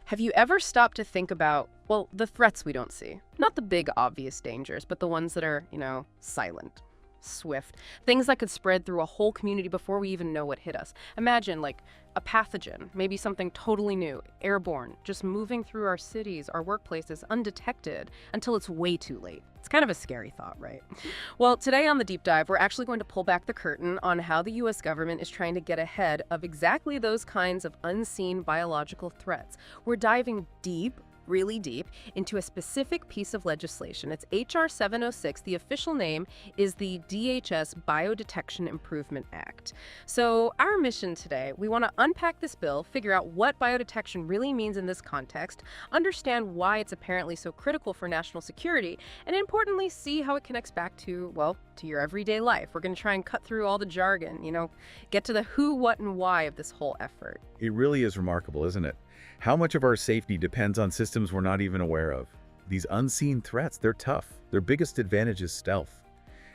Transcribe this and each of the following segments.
Have you ever stopped to think about, well, the threats we don't see? Not the big obvious dangers, but the ones that are, silent, swift. Things that could spread through a whole community before we even know what hit us. Imagine, like, a pathogen, maybe something totally new, airborne, just moving through our cities, our workplaces, undetected until it's way too late. It's kind of a scary thought, right? Well, today on The Deep Dive, we're actually going to pull back the curtain on how the U.S. government is trying to get ahead of exactly those kinds of unseen biological threats. We're diving deep, really deep, into a specific piece of legislation. It's H.R. 706. The official name is the DHS Biodetection Improvement Act. So our mission today, we want to unpack this bill, figure out what biodetection really means in this context, understand why it's apparently so critical for national security, and importantly, see how it connects back to, well, to your everyday life. We're going to try and cut through all the jargon, get to the who, what, and why of this whole effort. It really is remarkable, isn't it? How much of our safety depends on systems we're not even aware of. These unseen threats, they're tough. Their biggest advantage is stealth.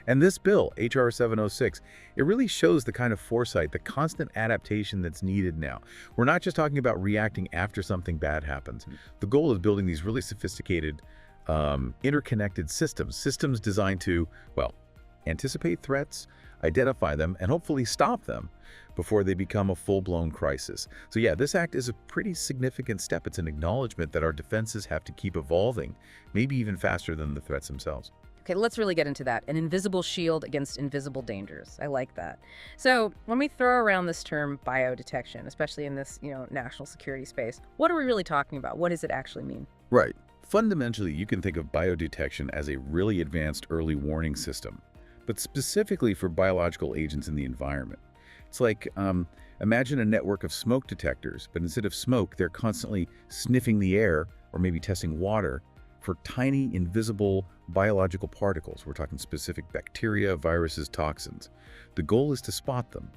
And this bill, H.R. 706, it really shows the kind of foresight, the constant adaptation that's needed now. We're not just talking about reacting after something bad happens. The goal is building these really sophisticated, interconnected systems designed to, well, anticipate threats, identify them, and hopefully stop them before they become a full-blown crisis. So yeah, this act is a pretty significant step. It's an acknowledgement that our defenses have to keep evolving, maybe even faster than the threats themselves. Okay, let's really get into that. An invisible shield against invisible dangers. I like that. So when we throw around this term biodetection, especially in this, national security space, what are we really talking about? What does it actually mean? Right. Fundamentally, you can think of biodetection as a really advanced early warning system, but specifically for biological agents in the environment. It's like, imagine a network of smoke detectors, but instead of smoke, they're constantly sniffing the air or maybe testing water for tiny, invisible biological particles. We're talking specific bacteria, viruses, toxins. The goal is to spot them,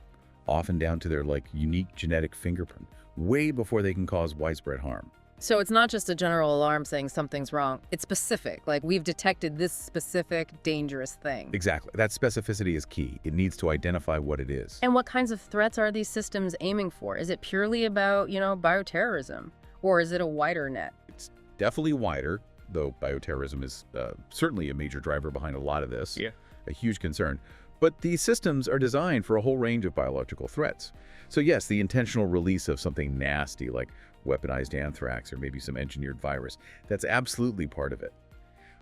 often down to their unique genetic fingerprint, way before they can cause widespread harm. So it's not just a general alarm saying something's wrong. It's specific, like we've detected this specific dangerous thing. Exactly. That specificity is key. It needs to identify what it is. And what kinds of threats are these systems aiming for? Is it purely about, bioterrorism? Or is it a wider net? It's definitely wider, though bioterrorism is certainly a major driver behind a lot of this. Yeah. A huge concern. But these systems are designed for a whole range of biological threats. So yes, the intentional release of something nasty like weaponized anthrax or maybe some engineered virus, that's absolutely part of it.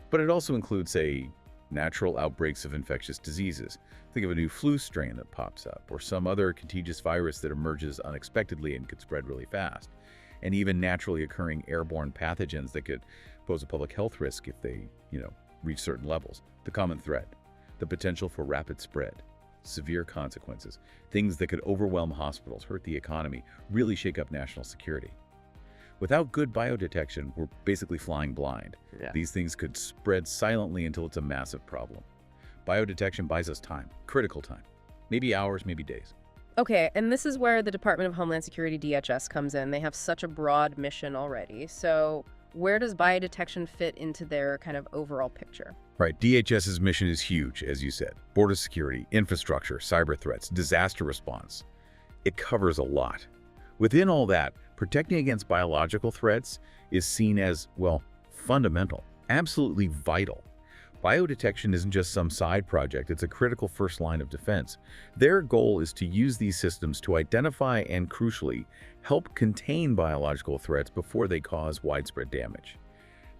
But it also includes, say, natural outbreaks of infectious diseases. Think of a new flu strain that pops up, or some other contagious virus that emerges unexpectedly and could spread really fast. And even naturally occurring airborne pathogens that could pose a public health risk if they, reach certain levels. The common thread, the potential for rapid spread, severe consequences, things that could overwhelm hospitals, hurt the economy, really shake up national security. Without good biodetection, we're basically flying blind. Yeah. These things could spread silently until it's a massive problem. Biodetection buys us time, critical time, maybe hours, maybe days. Okay, and this is where the Department of Homeland Security, DHS, comes in. They have such a broad mission already. So where does biodetection fit into their kind of overall picture? Right, DHS's mission is huge, as you said. Border security, infrastructure, cyber threats, disaster response. It covers a lot. Within all that, protecting against biological threats is seen as, well, fundamental, absolutely vital. Biodetection isn't just some side project, it's a critical first line of defense. Their goal is to use these systems to identify and, crucially, help contain biological threats before they cause widespread damage.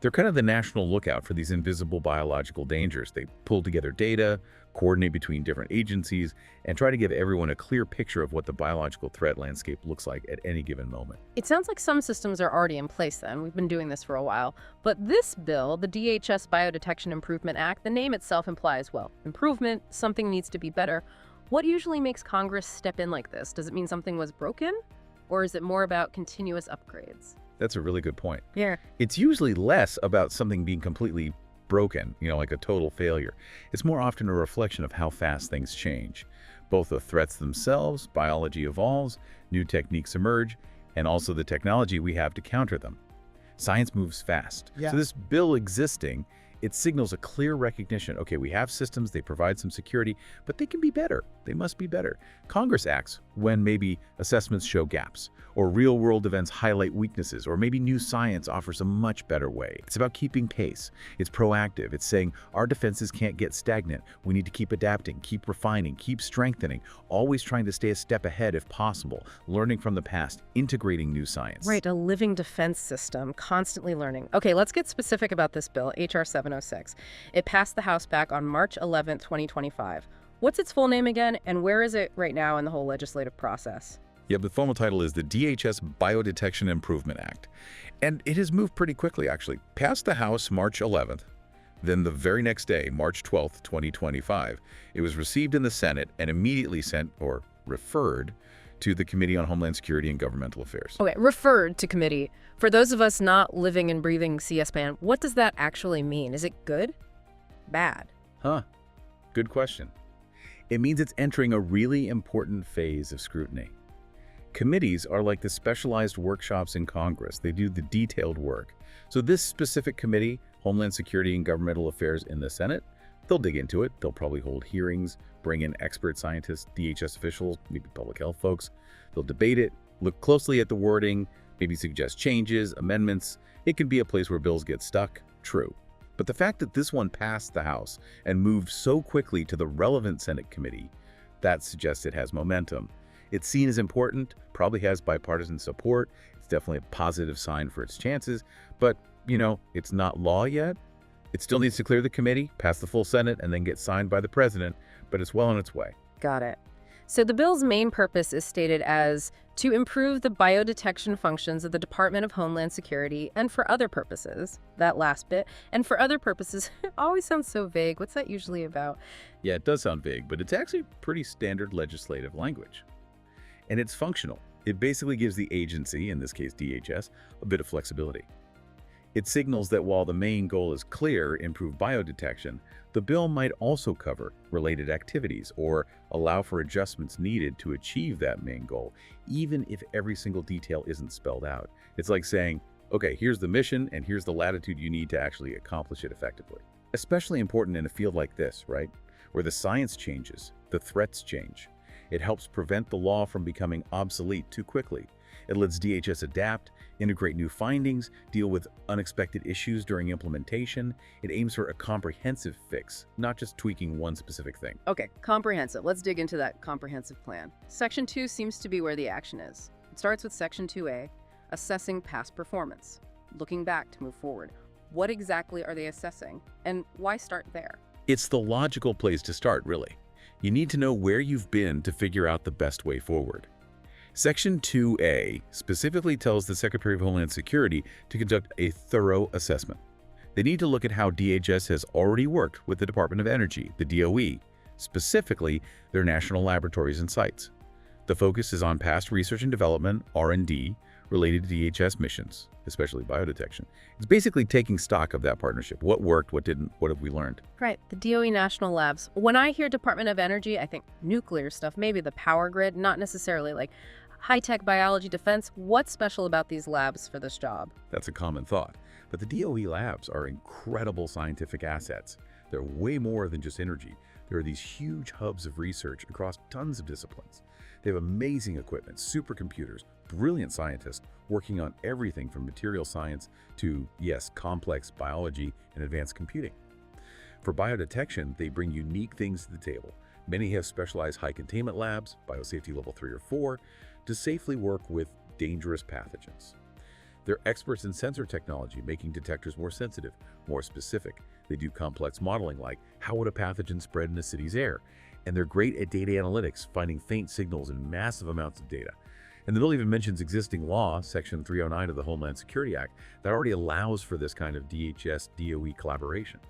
They're kind of the national lookout for these invisible biological dangers. They pull together data, coordinate between different agencies, and try to give everyone a clear picture of what the biological threat landscape looks like at any given moment. It sounds like some systems are already in place then. We've been doing this for a while. But this bill, the DHS Biodetection Improvement Act, the name itself implies, well, improvement, something needs to be better. What usually makes Congress step in like this? Does it mean something was broken? Or is it more about continuous upgrades? That's a really good point. Yeah. It's usually less about something being completely broken, like a total failure. It's more often a reflection of how fast things change. Both the threats themselves, biology evolves, new techniques emerge, and also the technology we have to counter them. Science moves fast. Yeah. So this bill existing, it signals a clear recognition. Okay, we have systems, they provide some security, but they can be better. They must be better. Congress acts when maybe assessments show gaps, or real-world events highlight weaknesses, or maybe new science offers a much better way. It's about keeping pace. It's proactive. It's saying our defenses can't get stagnant. We need to keep adapting, keep refining, keep strengthening, always trying to stay a step ahead if possible, learning from the past, integrating new science. Right, a living defense system, constantly learning. Okay, let's get specific about this bill, H.R. 706. It passed the House back on March 11, 2025. What's its full name again, and where is it right now in the whole legislative process? Yeah, the formal title is the DHS Biodetection Improvement Act. And it has moved pretty quickly, actually. Passed the House March 11th. Then the very next day, March 12th, 2025, it was received in the Senate and immediately sent, or referred, to the Committee on Homeland Security and Governmental Affairs. Okay, referred to committee. For those of us not living and breathing CS-SPAN, what does that actually mean? Is it good? Bad? Huh. Good question. It means it's entering a really important phase of scrutiny. Committees are like the specialized workshops in Congress. They do the detailed work. So this specific committee, Homeland Security and Governmental Affairs in the Senate, they'll dig into it. They'll probably hold hearings, bring in expert scientists, DHS officials, maybe public health folks. They'll debate it, look closely at the wording, maybe suggest changes, amendments. It can be a place where bills get stuck, true. But the fact that this one passed the House and moved so quickly to the relevant Senate committee, that suggests it has momentum. It's seen as important, probably has bipartisan support. It's definitely a positive sign for its chances, but, it's not law yet. It still needs to clear the committee, pass the full Senate, and then get signed by the president, but it's well on its way. Got it. So the bill's main purpose is stated as to improve the biodetection functions of the Department of Homeland Security and for other purposes. That last bit. And for other purposes always sounds so vague. What's that usually about? Yeah, it does sound vague, but it's actually pretty standard legislative language. And it's functional. It basically gives the agency, in this case DHS, a bit of flexibility. It signals that while the main goal is clear, improved biodetection, the bill might also cover related activities or allow for adjustments needed to achieve that main goal, even if every single detail isn't spelled out. It's like saying, okay, here's the mission and here's the latitude you need to actually accomplish it effectively. Especially important in a field like this, right? Where the science changes, the threats change. It helps prevent the law from becoming obsolete too quickly. It lets DHS adapt, integrate new findings, deal with unexpected issues during implementation. It aims for a comprehensive fix, not just tweaking one specific thing. Okay, comprehensive. Let's dig into that comprehensive plan. Section 2 seems to be where the action is. It starts with Section 2A, assessing past performance, looking back to move forward. What exactly are they assessing, and why start there? It's the logical place to start, really. You need to know where you've been to figure out the best way forward. Section 2A specifically tells the Secretary of Homeland Security to conduct a thorough assessment. They need to look at how DHS has already worked with the Department of Energy, the DOE, specifically their national laboratories and sites. The focus is on past research and development, R&D, related to DHS missions, especially biodetection. It's basically taking stock of that partnership. What worked, what didn't, what have we learned? Right, the DOE national labs. When I hear Department of Energy, I think nuclear stuff, maybe the power grid, not necessarily like high-tech biology defense. What's special about these labs for this job? That's a common thought. But the DOE labs are incredible scientific assets. They're way more than just energy. There are these huge hubs of research across tons of disciplines. They have amazing equipment, supercomputers, brilliant scientists working on everything from material science to, yes, complex biology and advanced computing. For biodetection, they bring unique things to the table. Many have specialized high containment labs, biosafety level 3 or 4, to safely work with dangerous pathogens. They're experts in sensor technology, making detectors more sensitive, more specific. They do complex modeling like, how would a pathogen spread in a city's air? And they're great at data analytics, finding faint signals in massive amounts of data. And the bill even mentions existing law, Section 309 of the Homeland Security Act, that already allows for this kind of DHS-DOE collaboration.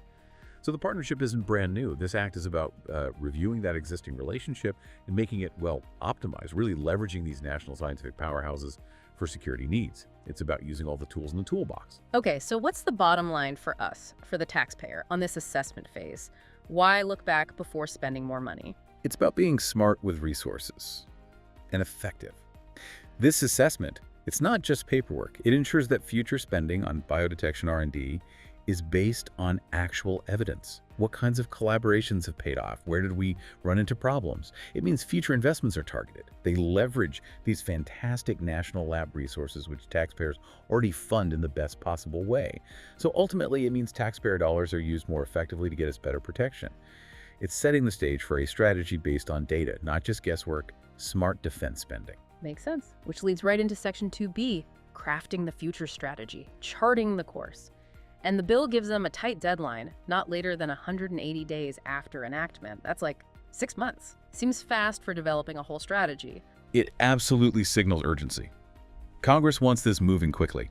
So the partnership isn't brand new. This act is about reviewing that existing relationship and making it, well, optimized, really leveraging these national scientific powerhouses for security needs. It's about using all the tools in the toolbox. Okay, so what's the bottom line for us, for the taxpayer, on this assessment phase? Why look back before spending more money? It's about being smart with resources and effective. This assessment, it's not just paperwork. It ensures that future spending on biodetection R&D is based on actual evidence. What kinds of collaborations have paid off? Where did we run into problems? It means future investments are targeted. They leverage these fantastic national lab resources which taxpayers already fund in the best possible way. So ultimately, it means taxpayer dollars are used more effectively to get us better protection. It's setting the stage for a strategy based on data, not just guesswork, smart defense spending. Makes sense. Which leads right into Section 2B, crafting the future strategy, charting the course. And the bill gives them a tight deadline, not later than 180 days after enactment. That's like 6 months. Seems fast for developing a whole strategy. It absolutely signals urgency. Congress wants this moving quickly.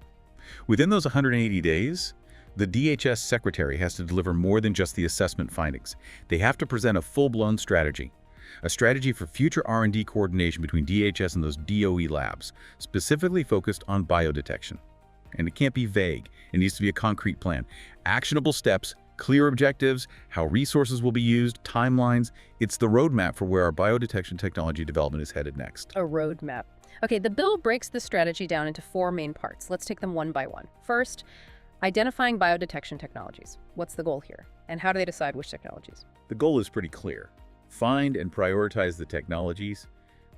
Within those 180 days, the DHS Secretary has to deliver more than just the assessment findings. They have to present a full-blown strategy. A strategy for future R&D coordination between DHS and those DOE labs, specifically focused on biodetection. And it can't be vague. It needs to be a concrete plan. Actionable steps, clear objectives, how resources will be used, timelines. It's the roadmap for where our biodetection technology development is headed next. A roadmap. Okay, the bill breaks the strategy down into 4 main parts. Let's take them one by one. First, identifying biodetection technologies. What's the goal here? And how do they decide which technologies? The goal is pretty clear. Find and prioritize the technologies,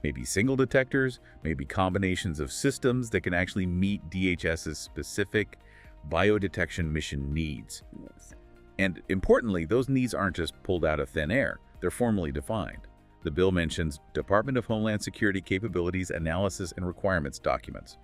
maybe single detectors, maybe combinations of systems that can actually meet DHS's specific biodetection mission needs. Yes. And importantly, those needs aren't just pulled out of thin air. They're formally defined. The bill mentions Department of Homeland Security capabilities, analysis, and requirements documents.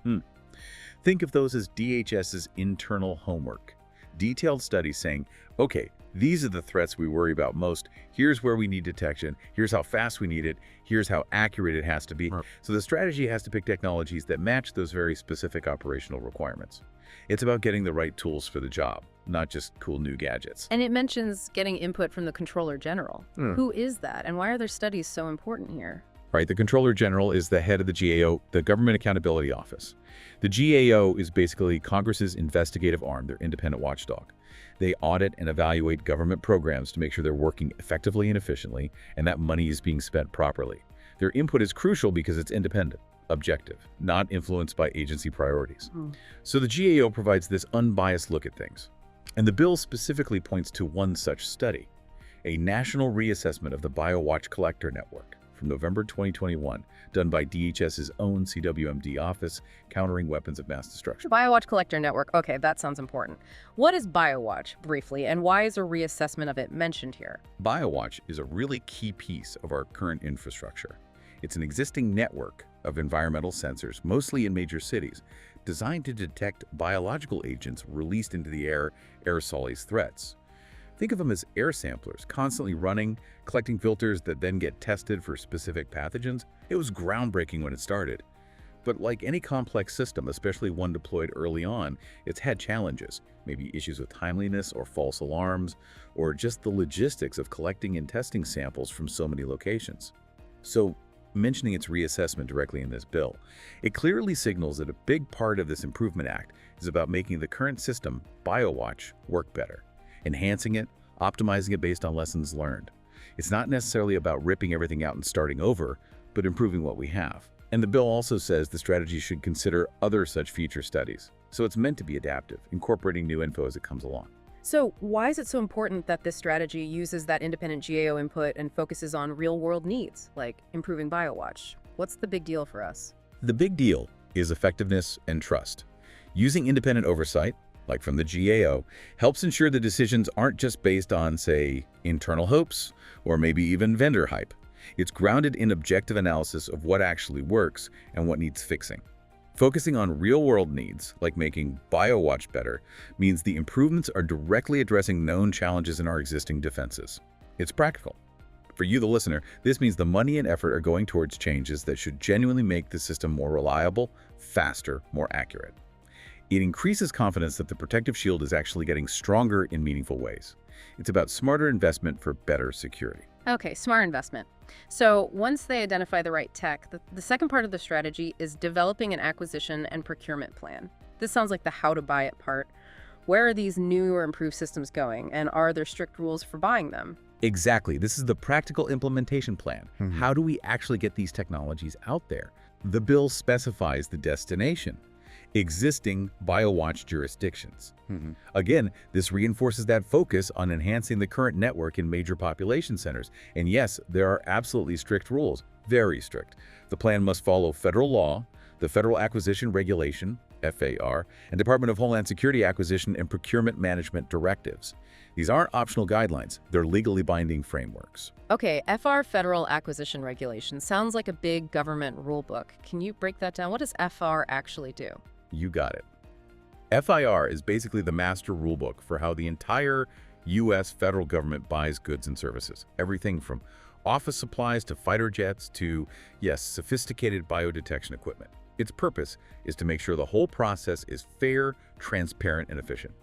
Think of those as DHS's internal homework. Detailed studies saying, okay, these are the threats we worry about most. Here's where we need detection. Here's how fast we need it. Here's how accurate it has to be. Right. So the strategy has to pick technologies that match those very specific operational requirements. It's about getting the right tools for the job, not just cool new gadgets. And it mentions getting input from the Controller General. Who is that, and why are their studies so important here? Right, the Controller General is the head of the GAO, the Government Accountability Office. The GAO is basically Congress's investigative arm, their independent watchdog. They audit and evaluate government programs to make sure they're working effectively and efficiently, and that money is being spent properly. Their input is crucial because it's independent, objective, not influenced by agency priorities. So the GAO provides this unbiased look at things. And the bill specifically points to one such study, a national reassessment of the BioWatch collector network from November 2021, done by DHS's own CWMD office, Countering Weapons of Mass Destruction. BioWatch Collector Network. Okay, that sounds important. What is BioWatch, briefly, and why is a reassessment of it mentioned here? BioWatch is a really key piece of our current infrastructure. It's an existing network of environmental sensors, mostly in major cities, designed to detect biological agents released into the air, aerosols threats. Think of them as air samplers, constantly running, collecting filters that then get tested for specific pathogens. It was groundbreaking when it started. But like any complex system, especially one deployed early on, it's had challenges, maybe issues with timeliness or false alarms, or just the logistics of collecting and testing samples from so many locations. So, mentioning its reassessment directly in this bill, it clearly signals that a big part of this Improvement Act is about making the current system, BioWatch, work better, enhancing it, optimizing it based on lessons learned. It's not necessarily about ripping everything out and starting over, but improving what we have. And the bill also says the strategy should consider other such future studies. So it's meant to be adaptive, incorporating new info as it comes along. So why is it so important that this strategy uses that independent GAO input and focuses on real-world needs, like improving BioWatch? What's the big deal for us? The big deal is effectiveness and trust. Using independent oversight, like from the GAO, helps ensure the decisions aren't just based on, say, internal hopes, or maybe even vendor hype. It's grounded in objective analysis of what actually works and what needs fixing. Focusing on real-world needs, like making BioWatch better, means the improvements are directly addressing known challenges in our existing defenses. It's practical. For you, the listener, this means the money and effort are going towards changes that should genuinely make the system more reliable, faster, more accurate. It increases confidence that the protective shield is actually getting stronger in meaningful ways. It's about smarter investment for better security. Okay, smart investment. So once they identify the right tech, the second part of the strategy is developing an acquisition and procurement plan. This sounds like the how to buy it part. Where are these new or improved systems going, and are there strict rules for buying them? Exactly. This is the practical implementation plan. How do we actually get these technologies out there? The bill specifies the destination. existing BioWatch jurisdictions. Again, this reinforces that focus on enhancing the current network in major population centers. And yes, there are absolutely strict rules, very strict. The plan must follow federal law, the Federal Acquisition Regulation, FAR, and Department of Homeland Security Acquisition and Procurement Management directives. These aren't optional guidelines, they're legally binding frameworks. Okay, FR Federal Acquisition Regulation sounds like a big government rulebook. Can you break that down? What does FR actually do? You got it. FIR is basically the master rulebook for how the entire U.S. federal government buys goods and services. Everything from office supplies to fighter jets to, yes, sophisticated biodetection equipment. Its purpose is to make sure the whole process is fair, transparent, and efficient.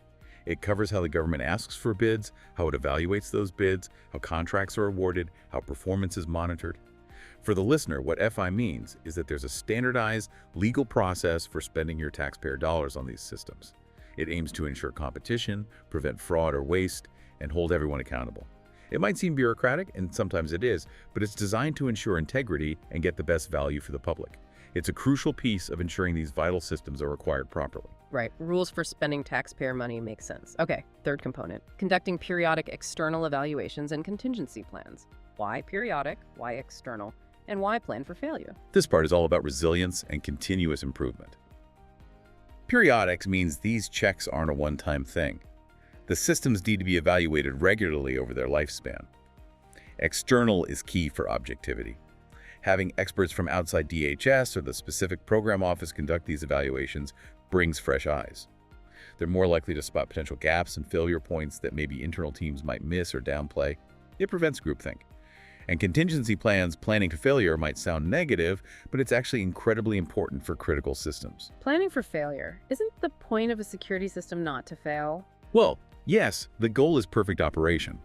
It covers how the government asks for bids, how it evaluates those bids, how contracts are awarded, how performance is monitored. For the listener, what FI means is that there's a standardized legal process for spending your taxpayer dollars on these systems. It aims to ensure competition, prevent fraud or waste, and hold everyone accountable. It might seem bureaucratic, and sometimes it is, but it's designed to ensure integrity and get the best value for the public. It's a crucial piece of ensuring these vital systems are required properly. Right, rules for spending taxpayer money make sense. Okay, third component, conducting periodic external evaluations and contingency plans. Why periodic, why external, and why plan for failure? This part is all about resilience and continuous improvement. Periodics means these checks aren't a one-time thing. The systems need to be evaluated regularly over their lifespan. External is key for objectivity. Having experts from outside DHS or the specific program office conduct these evaluations brings fresh eyes. They're more likely to spot potential gaps and failure points that maybe internal teams might miss or downplay. It prevents groupthink. And contingency plans planning for failure might sound negative, but it's actually incredibly important for critical systems. Planning for failure. Isn't the point of a security system not to fail? Well, yes, the goal is perfect operation,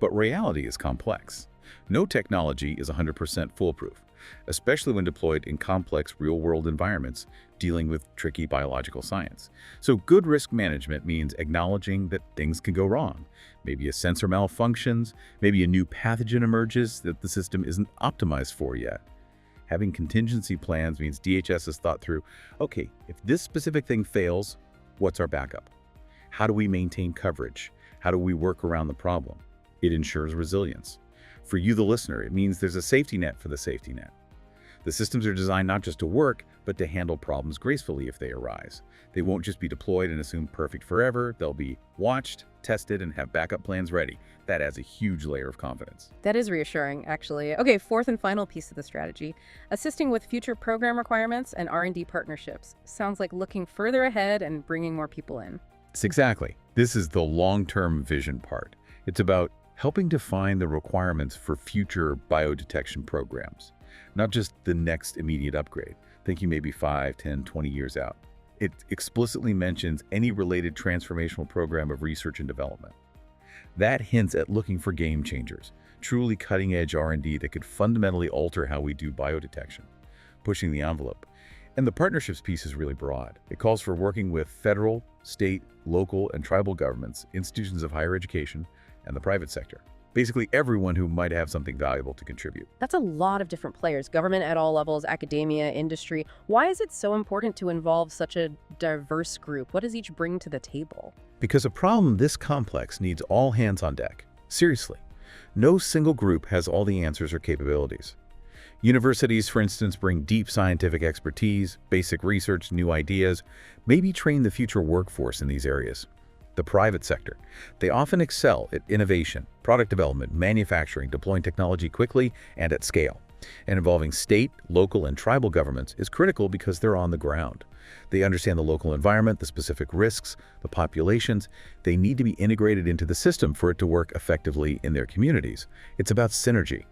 but reality is complex. No technology is 100% foolproof, especially when deployed in complex real-world environments dealing with tricky biological science. So good risk management means acknowledging that things can go wrong. Maybe a sensor malfunctions, maybe a new pathogen emerges that the system isn't optimized for yet. Having contingency plans means DHS has thought through, okay, if this specific thing fails, what's our backup? How do we maintain coverage? How do we work around the problem? It ensures resilience. For you, the listener, it means there's a safety net for the safety net. The systems are designed not just to work, but to handle problems gracefully if they arise. They won't just be deployed and assumed perfect forever. They'll be watched, tested, and have backup plans ready. That adds a huge layer of confidence. That is reassuring, actually. Okay, fourth and final piece of the strategy, assisting with future program requirements and R&D partnerships. Sounds like looking further ahead and bringing more people in. It's exactly. This is the long-term vision part. It's about helping define the requirements for future biodetection programs, not just the next immediate upgrade, thinking maybe 5, 10, 20 years out. It explicitly mentions any related transformational program of research and development. That hints at looking for game changers, truly cutting-edge R&D that could fundamentally alter how we do biodetection, pushing the envelope. And the partnerships piece is really broad. It calls for working with federal, state, local, and tribal governments, institutions of higher education, and the private sector. Basically everyone who might have something valuable to contribute. That's a lot of different players, government at all levels, academia, industry. Why is it so important to involve such a diverse group? What does each bring to the table? Because a problem this complex needs all hands on deck. Seriously, no single group has all the answers or capabilities. Universities, for instance, bring deep scientific expertise, basic research, new ideas, maybe train the future workforce in these areas. The private sector, they often excel at innovation, product development, manufacturing, deploying technology quickly and at scale. And involving state, local, and tribal governments is critical because they're on the ground. They understand the local environment, the specific risks, the populations. They need to be integrated into the system for it to work effectively in their communities. It's about synergy.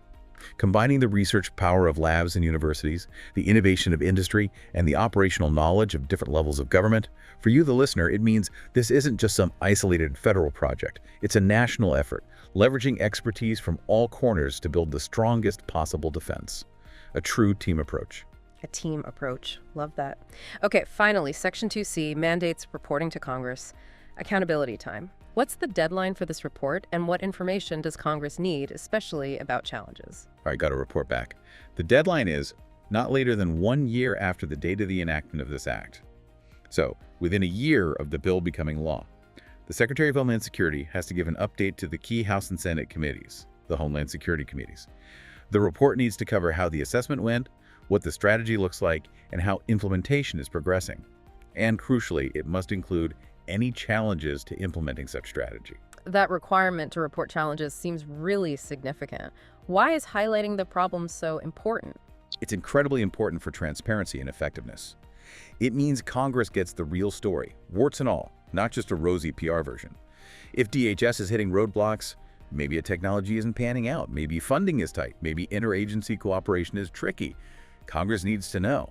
Combining the research power of labs and universities, the innovation of industry, and the operational knowledge of different levels of government, for you, the listener, it means this isn't just some isolated federal project. It's a national effort, leveraging expertise from all corners to build the strongest possible defense. A true team approach. A team approach. Love that. Okay, finally, Section 2C mandates reporting to Congress. Accountability time. What's the deadline for this report, and what information does Congress need, especially about challenges? All right, got to report back. The deadline is not later than 1 year after the date of the enactment of this act. So, within a year of the bill becoming law, the Secretary of Homeland Security has to give an update to the key House and Senate committees, the Homeland Security committees. The report needs to cover how the assessment went, what the strategy looks like, and how implementation is progressing. And crucially, it must include any challenges to implementing such strategy. That requirement to report challenges seems really significant. Why is highlighting the problem so important? It's incredibly important for transparency and effectiveness. It means Congress gets the real story, warts and all, not just a rosy PR version. If DHS is hitting roadblocks, maybe a technology isn't panning out, maybe funding is tight, maybe interagency cooperation is tricky, Congress needs to know.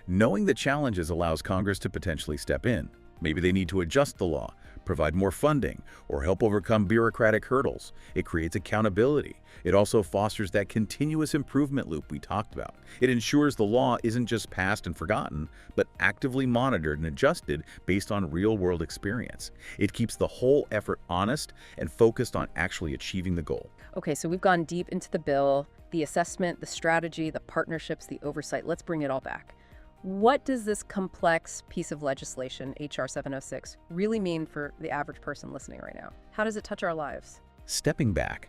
Knowing the challenges allows Congress to potentially step in. Maybe they need to adjust the law, provide more funding, or help overcome bureaucratic hurdles. It creates accountability. It also fosters that continuous improvement loop we talked about. It ensures the law isn't just passed and forgotten, but actively monitored and adjusted based on real-world experience. It keeps the whole effort honest and focused on actually achieving the goal. Okay, so we've gone deep into the bill, the assessment, the strategy, the partnerships, the oversight. Let's bring it all back. What does this complex piece of legislation, H.R. 706, really mean for the average person listening right now? How does it touch our lives? Stepping back,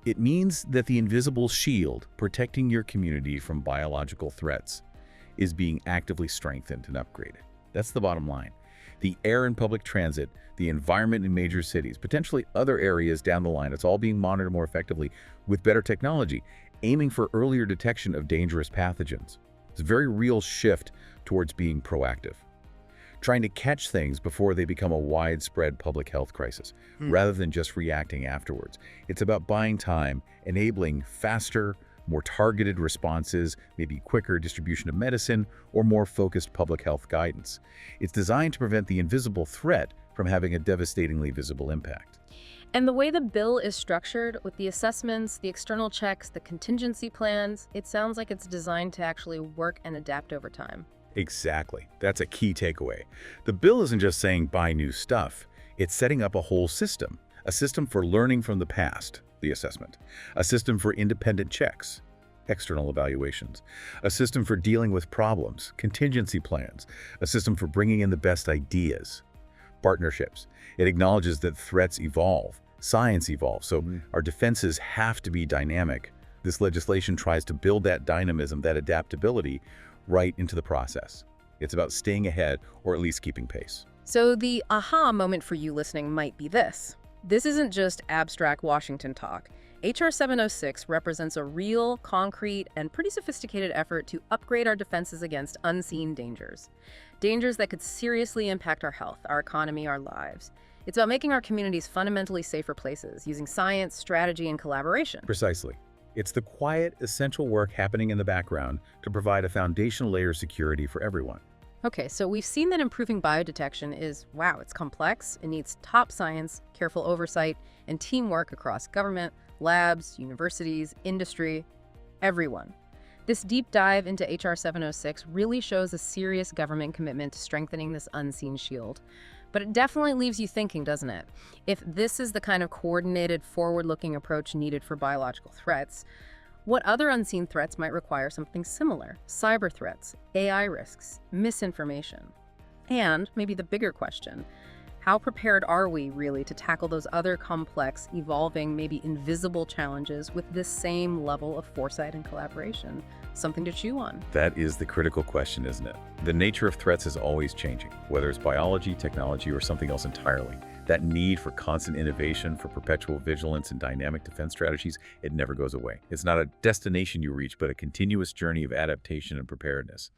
it means that the invisible shield protecting your community from biological threats is being actively strengthened and upgraded. That's the bottom line. The air and public transit, the environment in major cities, potentially other areas down the line, it's all being monitored more effectively with better technology, aiming for earlier detection of dangerous pathogens. It's a very real shift towards being proactive, trying to catch things before they become a widespread public health crisis, rather than just reacting afterwards. It's about buying time, enabling faster, more targeted responses, maybe quicker distribution of medicine, or more focused public health guidance. It's designed to prevent the invisible threat from having a devastatingly visible impact. And the way the bill is structured, with the assessments, the external checks, the contingency plans, it sounds like it's designed to actually work and adapt over time. Exactly. That's a key takeaway. The bill isn't just saying buy new stuff. It's setting up a whole system. A system for learning from the past, the assessment. A system for independent checks, external evaluations. A system for dealing with problems, contingency plans. A system for bringing in the best ideas. Partnerships. It acknowledges that threats evolve, science evolves, so our defenses have to be dynamic. This legislation tries to build that dynamism, that adaptability, right into the process. It's about staying ahead, or at least keeping pace. So the aha moment for you listening might be this. This isn't just abstract Washington talk. H.R. 706 represents a real, concrete, and pretty sophisticated effort to upgrade our defenses against unseen dangers. Dangers that could seriously impact our health, our economy, our lives. It's about making our communities fundamentally safer places, using science, strategy, and collaboration. Precisely. It's the quiet, essential work happening in the background to provide a foundational layer of security for everyone. Okay, so we've seen that improving biodetection is, wow, it's complex. It needs top science, careful oversight, and teamwork across government, labs, universities, industry, everyone. This deep dive into H.R. 706 really shows a serious government commitment to strengthening this unseen shield. But it definitely leaves you thinking, doesn't it? If this is the kind of coordinated, forward-looking approach needed for biological threats, what other unseen threats might require something similar? Cyber threats, AI risks, misinformation. And maybe the bigger question, how prepared are we really to tackle those other complex, evolving, maybe invisible challenges with this same level of foresight and collaboration? Something to chew on. That is the critical question, isn't it? The nature of threats is always changing, whether it's biology, technology, or something else entirely. That need for constant innovation, for perpetual vigilance and dynamic defense strategies, it never goes away. It's not a destination you reach, but a continuous journey of adaptation and preparedness.